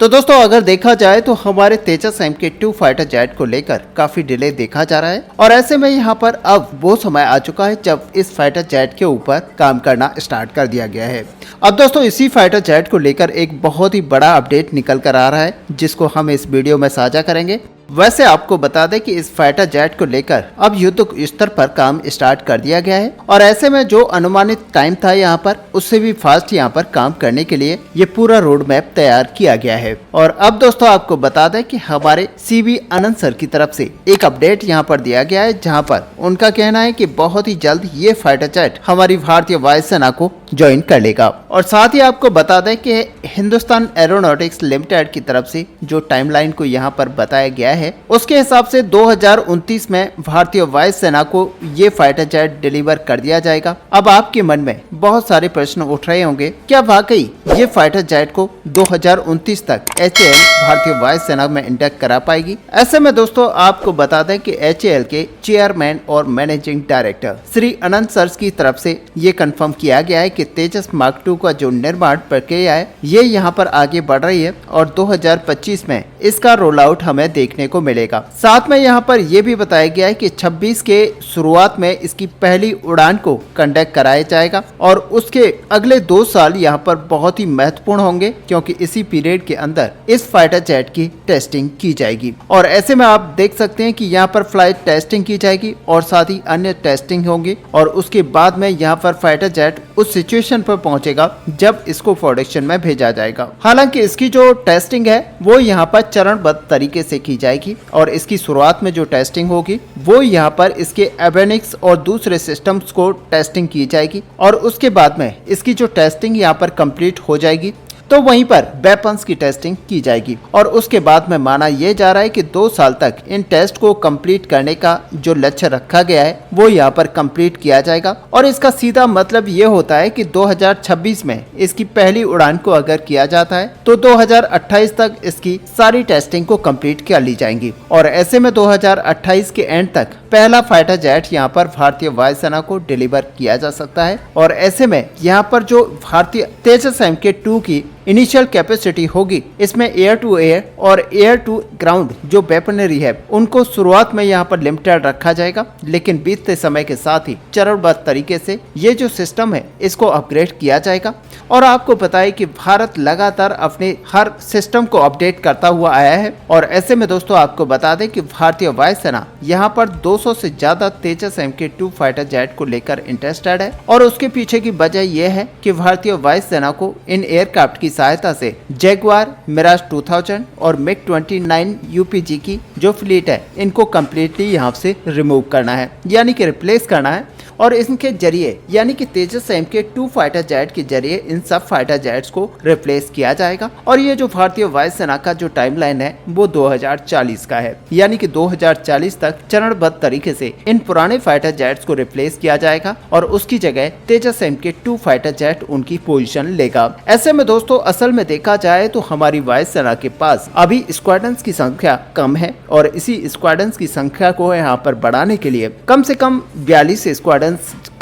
तो दोस्तों अगर देखा जाए तो हमारे तेजस MK2 फाइटर जेट को लेकर काफी डिले देखा जा रहा है और ऐसे में यहाँ पर अब वो समय आ चुका है जब इस फाइटर जेट के ऊपर काम करना स्टार्ट कर दिया गया है। अब दोस्तों इसी फाइटर जेट को लेकर एक बहुत ही बड़ा अपडेट निकल कर आ रहा है जिसको हम इस वीडियो में साझा करेंगे। वैसे आपको बता दें कि इस फाइटर जेट को लेकर अब युद्ध स्तर पर काम स्टार्ट कर दिया गया है और ऐसे में जो अनुमानित टाइम था यहाँ पर उससे भी फास्ट यहाँ पर काम करने के लिए ये पूरा रोड मैप तैयार किया गया है। और अब दोस्तों आपको बता दें कि हमारे CV आनंद सर की तरफ से एक अपडेट यहाँ पर दिया गया है जहाँ पर उनका कहना है कि बहुत ही जल्द ये फाइटर जेट हमारी भारतीय वायुसेना को ज्वाइन कर लेगा। और साथ ही आपको बता दें कि हिंदुस्तान एरोनॉटिक्स लिमिटेड की तरफ से जो टाइमलाइन को यहाँ पर बताया गया है उसके हिसाब से 2029 में भारतीय वायुसेना को ये फाइटर जेट डिलीवर कर दिया जाएगा। अब आपके मन में बहुत सारे प्रश्न उठ रहे होंगे, क्या वाकई ये फाइटर जेट को 2029 तक HAL भारतीय वायुसेना में इंडक्ट करा पाएगी? ऐसे में दोस्तों आपको बता दें कि HAL के चेयरमैन और मैनेजिंग डायरेक्टर श्री अनंत सर की तरफ से ये कंफर्म किया गया है कि तेजस मार्क 2 का जो निर्माण प्रक्रिया है ये यहाँ पर आगे बढ़ रही है और 2025 में इसका रोल आउट हमें देखने को मिलेगा। साथ में यहाँ पर यह भी बताया गया है कि 26 के शुरुआत में इसकी पहली उड़ान को कंडक्ट कराया जाएगा और उसके अगले 2 साल यहाँ पर बहुत ही महत्वपूर्ण होंगे क्योंकि इसी पीरियड के अंदर इस फाइटर जेट की टेस्टिंग की जाएगी। और ऐसे में आप देख सकते हैं कि यहाँ पर फ्लाइट टेस्टिंग की जाएगी और साथ ही अन्य टेस्टिंग होंगी और उसके बाद में यहाँ पर फाइटर जेट उस सिचुएशन पर पहुंचेगा जब इसको प्रोडक्शन में भेजा जाएगा। हालांकि इसकी जो टेस्टिंग है वो यहाँ पर चरणबद्ध तरीके से की जाएगी और इसकी शुरुआत में जो टेस्टिंग होगी वो यहाँ पर इसके एवियोनिक्स और दूसरे सिस्टम्स को टेस्टिंग की जाएगी और उसके बाद में इसकी जो टेस्टिंग यहाँ पर कंप्लीट हो जाएगी तो वहीं पर वेपन्स की टेस्टिंग की जाएगी और उसके बाद में माना यह जा रहा है कि 2 साल तक इन टेस्ट को कंप्लीट करने का जो लक्ष्य रखा गया है वो यहाँ पर कंप्लीट किया जाएगा। और इसका सीधा मतलब ये होता है कि 2026 में इसकी पहली उड़ान को अगर किया जाता है तो 2028 तक इसकी सारी टेस्टिंग को कंप्लीट कर ली जाएंगी और ऐसे में 2028 के एंड तक पहला फाइटर जेट यहाँ पर भारतीय वायुसेना को डिलीवर किया जा सकता है। और ऐसे में यहाँ पर जो भारतीय तेजस MK2 की इनिशियल कैपेसिटी होगी इसमें एयर टू एयर और एयर टू ग्राउंड जो वेपनरी है उनको शुरुआत में यहाँ पर लिमिटेड रखा जाएगा, लेकिन बीतते समय के साथ ही चरणबद्ध तरीके से ये जो सिस्टम है इसको अपग्रेड किया जाएगा। और आपको पता है कि भारत लगातार अपने हर सिस्टम को अपडेट करता हुआ आया है और ऐसे में दोस्तों आपको बता दें कि भारतीय वायुसेना यहाँ पर 200 से ज्यादा तेजस MK2 फाइटर जेट को लेकर इंटरेस्टेड है और उसके पीछे की वजह यह है कि भारतीय वायुसेना को इन एयरक्राफ्ट की सहायता से जैगुआर, मिराज 2000 और MiG-29 UPG की जो फ्लीट है इनको कम्प्लीटली यहाँ से रिमूव करना है यानी कि रिप्लेस करना है। और इनके जरिए यानी कि तेजस MK2 फाइटर जेट के जरिए इन सब फाइटर जेट्स को रिप्लेस किया जाएगा। और ये जो भारतीय वायुसेना का जो टाइमलाइन है वो 2040 का है यानी कि 2040 तक चरणबद्ध तरीके से इन पुराने फाइटर जेट्स को रिप्लेस किया जाएगा और उसकी जगह तेजस MK2 फाइटर जेट उनकी पोजीशन लेगा। ऐसे में दोस्तों असल में देखा जाए तो हमारी वायुसेना के पास अभी स्क्वाड्रंस की संख्या कम है और इसी स्क्वाड्रंस की संख्या को यहाँ पर बढ़ाने के लिए कम से कम 42 स्क्वाड्रंस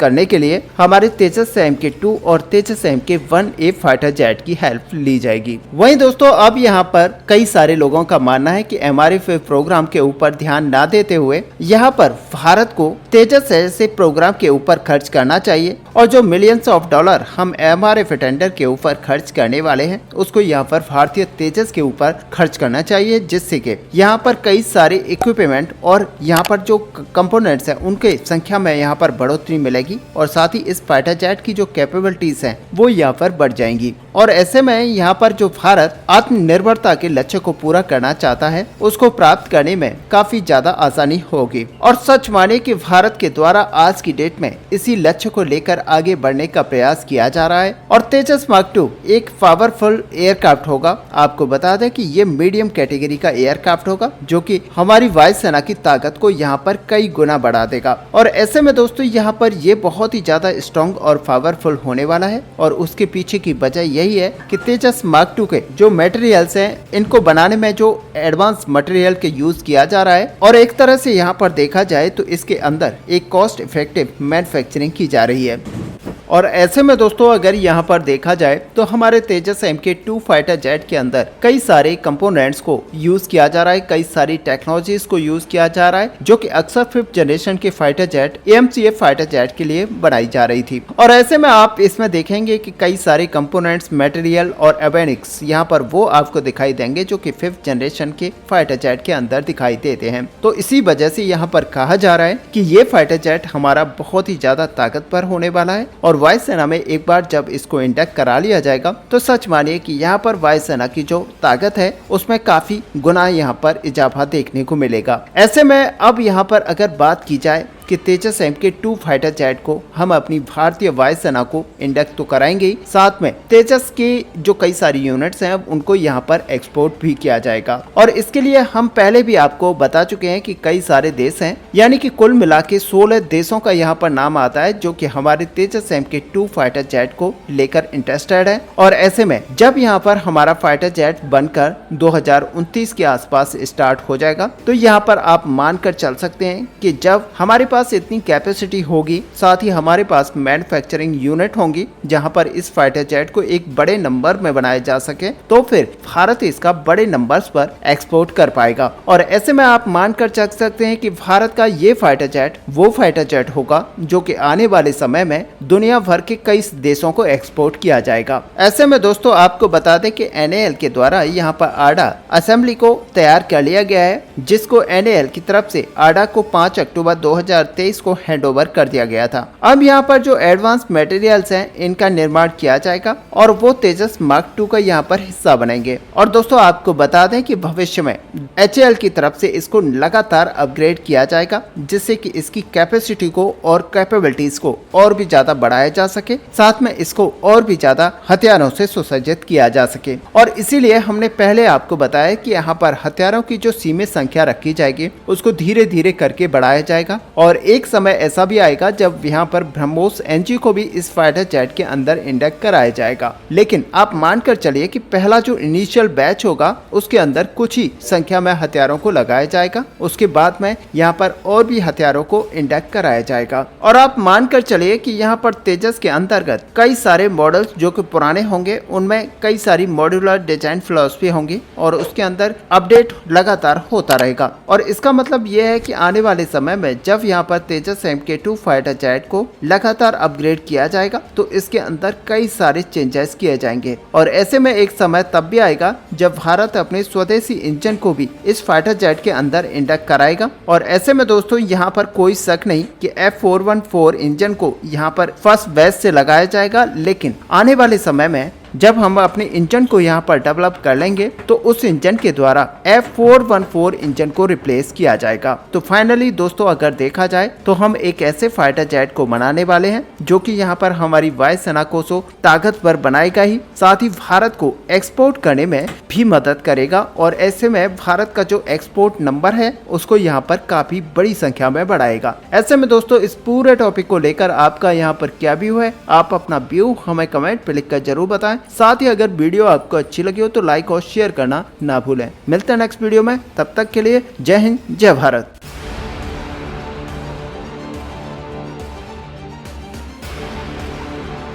करने के लिए हमारे तेजस MK2 और तेजस MK1A फाइटर जेट की हेल्प ली जाएगी। वहीं दोस्तों अब यहाँ पर कई सारे लोगों का मानना है कि MRF प्रोग्राम के ऊपर ध्यान ना देते हुए यहाँ पर भारत को तेजस ऐसे प्रोग्राम के ऊपर खर्च करना चाहिए और जो मिलियंस ऑफ डॉलर हम MRF टेंडर के ऊपर खर्च करने वाले हैं उसको यहाँ पर भारतीय तेजस के ऊपर खर्च करना चाहिए, जिससे कि यहाँ पर कई सारे इक्विपमेंट और यहाँ पर जो कंपोनेंट्स हैं उनके संख्या में यहाँ पर बढ़ोतरी मिलेगी और साथ ही इस फाइटर जेट की जो कैपेबिलिटीज हैं वो यहाँ पर बढ़ जाएंगी। और ऐसे में यहाँ पर जो भारत आत्मनिर्भरता के लक्ष्य को पूरा करना चाहता है उसको प्राप्त करने में काफी ज्यादा आसानी होगी। और सच माने कि भारत के द्वारा आज की डेट में इसी लक्ष्य को लेकर आगे बढ़ने का प्रयास किया जा रहा है। और तेजस मार्क 2 एक पावरफुल एयरक्राफ्ट होगा। आपको बता दें कि ये मीडियम कैटेगरी का एयरक्राफ्ट होगा जो कि हमारी वायुसेना की ताकत को यहाँ पर कई गुना बढ़ा देगा। और ऐसे में दोस्तों यहाँ पर ये बहुत ही ज्यादा स्ट्रॉन्ग और पावरफुल होने वाला है और उसके पीछे की वजह यही है कि तेजस मार्क 2 के जो मटेरियल्स हैं इनको बनाने में जो एडवांस मटेरियल के यूज किया जा रहा है और एक तरह से यहाँ पर देखा जाए तो इसके अंदर एक कॉस्ट इफेक्टिव मैन्युफैक्चरिंग की जा रही है। और ऐसे में दोस्तों अगर यहाँ पर देखा जाए तो हमारे तेजस MK2 फाइटर जेट के अंदर कई सारे कंपोनेंट्स को यूज किया जा रहा है, कई सारी टेक्नोलॉजीज को यूज किया जा रहा है जो कि अक्सर 5th जनरेशन के fighter jet AMCF fighter jet के लिए बनाई जा रही थी। और ऐसे में आप इसमें देखेंगे कि कई सारे कंपोनेंट्स, मटेरियल और एवेनिक्स यहाँ पर वो आपको दिखाई देंगे जो कि 5th जनरेशन के फाइटर जेट के अंदर दिखाई देते हैं। तो इसी वजह से यहाँ पर कहा जा रहा है कि ये फाइटर जेट हमारा बहुत ही ज्यादा ताकतवर होने वाला है और वायुसेना में एक बार जब इसको इंडक्ट करा लिया जाएगा तो सच मानिए कि यहाँ पर वायुसेना की जो ताकत है उसमें काफी गुना यहाँ पर इजाफा देखने को मिलेगा। ऐसे में अब यहाँ पर अगर बात की जाए कि तेजस MK2 फाइटर जेट को हम अपनी भारतीय वायुसेना को इंडक्ट तो कराएंगे ही, साथ में तेजस के जो कई सारी यूनिट्स हैं उनको यहाँ पर एक्सपोर्ट भी किया जाएगा। और इसके लिए हम पहले भी आपको बता चुके हैं कि कई सारे देश हैं, यानी कि कुल मिला के 16 देशों का यहाँ पर नाम आता है जो कि हमारे तेजस MK2 फाइटर जेट को लेकर इंटरेस्टेड है। और ऐसे में जब यहाँ पर हमारा फाइटर जेट बनकर 2029 के आसपास स्टार्ट हो जाएगा तो यहाँ पर आप मानकर चल सकते हैं कि जब हमारे पास इतनी कैपेसिटी होगी, साथ ही हमारे पास मैन्युफैक्चरिंग यूनिट होंगी जहां पर इस फाइटर जेट को एक बड़े नंबर में बनाया जा सके, तो फिर भारत इसका बड़े नंबर्स पर एक्सपोर्ट कर पाएगा। और ऐसे में आप मानकर चल सकते हैं कि भारत का ये फाइटर जेट वो फाइटर जेट होगा जो कि आने वाले समय में दुनिया भर के कई देशों को एक्सपोर्ट किया जाएगा। ऐसे में दोस्तों आपको बता दें कि NAL के द्वारा यहाँ पर आडा असेंबली को तैयार कर लिया गया है, जिसको NAL की तरफ से आडा को 5 अक्टूबर 2023 को हैंडओवर कर दिया गया था। अब यहाँ पर जो एडवांस मटेरियल्स हैं इनका निर्माण किया जाएगा और वो तेजस मार्क 2 का यहाँ पर हिस्सा बनेंगे। और दोस्तों आपको बता दें कि भविष्य में HAL की तरफ से इसको लगातार अपग्रेड किया जाएगा जिससे कि इसकी कैपेसिटी को और कैपेबिलिटीज को और भी ज्यादा बढ़ाया जा सके, साथ में इसको और भी ज्यादा हथियारों से सुसज्जित किया जा सके। और इसीलिए हमने पहले आपको बताया कि यहाँ पर हथियारों की जो सीमित संख्या रखी जाएगी उसको धीरे धीरे करके बढ़ाया जाएगा और एक समय ऐसा भी आएगा जब यहाँ पर ब्रह्मोस NG को भी इस फाइटर जेट के अंदर इंडक्ट कराया जाएगा। लेकिन आप मानकर चलिए कि पहला जो इनिशियल बैच होगा उसके अंदर कुछ ही संख्या में हथियारों को लगाया जाएगा, उसके बाद में यहाँ पर और भी हथियारों को इंडक्ट कराया जाएगा। और आप मानकर चलिए कि यहाँ पर तेजस के अंतर्गत कई सारे मॉडल्स जो कि पुराने होंगे उनमें कई सारी मॉड्यूलर डिजाइन फिलॉसफी होंगी और उसके अंदर अपडेट लगातार होता रहेगा। और इसका मतलब यह है कि आने वाले समय में जब यहाँ पर तेजस MK2 फाइटर जेट को लगातार अपग्रेड किया जाएगा तो इसके अंदर कई सारे चेंजेस किए जाएंगे। और ऐसे में एक समय तब भी आएगा जब भारत अपने स्वदेशी इंजन को भी इस फाइटर जेट के अंदर इंडक्ट कराएगा। और ऐसे में दोस्तों यहाँ पर कोई शक नहीं कि F414 इंजन को यहाँ पर फर्स्ट बैच से लगाया जाएगा, लेकिन आने वाले समय में जब हम अपने इंजन को यहाँ पर डेवलप कर लेंगे तो उस इंजन के द्वारा F414 इंजन को रिप्लेस किया जाएगा। तो फाइनली दोस्तों अगर देखा जाए तो हम एक ऐसे फाइटर जेट को बनाने वाले हैं जो कि यहाँ पर हमारी वायुसेना को सो ताकतवर बनाएगा ही, साथ ही भारत को एक्सपोर्ट करने में भी मदद करेगा। और ऐसे में भारत का जो एक्सपोर्ट नंबर है उसको यहाँ पर काफी बड़ी संख्या में बढ़ाएगा। ऐसे में दोस्तों इस पूरे टॉपिक को लेकर आपका यहाँ पर क्या व्यू है, आप अपना व्यू हमें कमेंट पे लिखकर जरूर बताएं। साथ ही अगर वीडियो आपको अच्छी लगी हो तो लाइक और शेयर करना ना भूलें। मिलते हैं नेक्स्ट वीडियो में, तब तक के लिए जय हिंद, जय भारत।